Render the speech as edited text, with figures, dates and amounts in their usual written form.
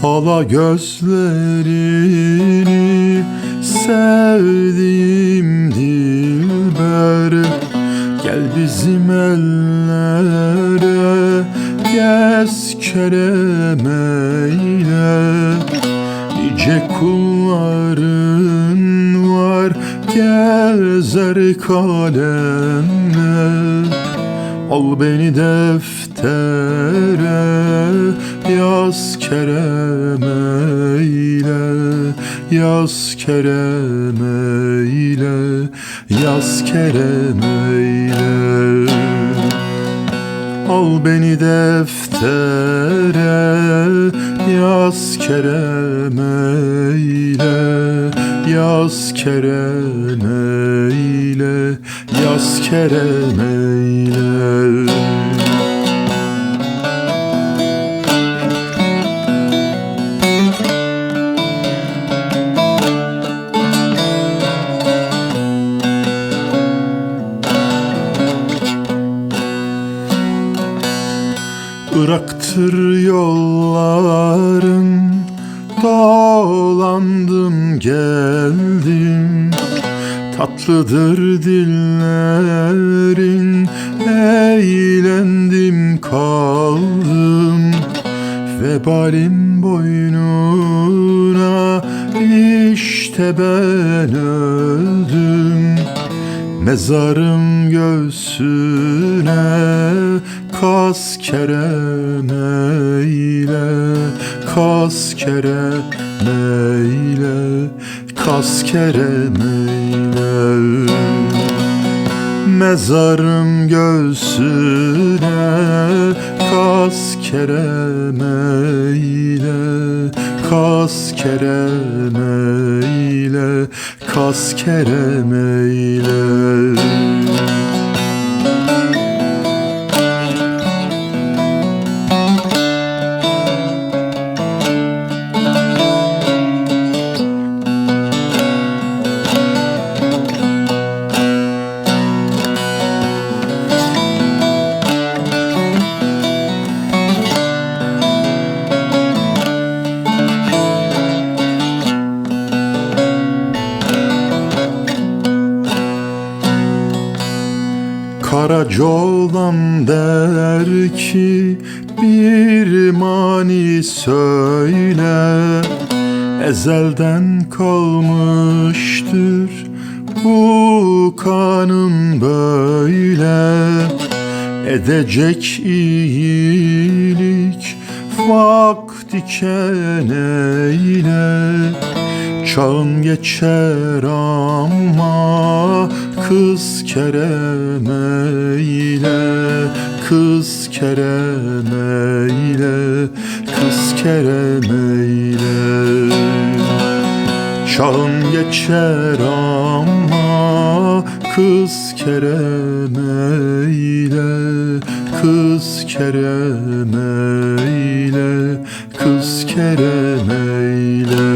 Hala gözlerini sevdiğim dilber, gel bizim ellere gez kerem eyle. Nice kulların var gezer kalemle, al beni deftere yaz kerem eyle. Yaz kerem eyle, yaz kerem eyle. Al beni deftere yaz kerem eyle. Yaz kerem eyle, yaz kerem eyle. Irak'tır yolların, dolandım geldim. Tatlıdır dillerin, eğlendim kaldım. Vebalim boynuna, işte ben öldüm. Mezarım göğsüne, kas kerem eyle. Kas kerem eyle, kas kerem eyle. Mezarım göğsüne, kas kerem eyle. Kas kerem eyle, kas kerem eyle. Karaca oğlan der ki bir mani söyle, ezelden kalmıştır bu kanım böyle. Edecek iyilik vaktiken eyle. Çağın geçer ama kız kerem eyle. Kız kerem eyle, kız kerem eyle. Çağın geçer ama kız kerem eyle. Kız kerem eyle, kız kerem eyle.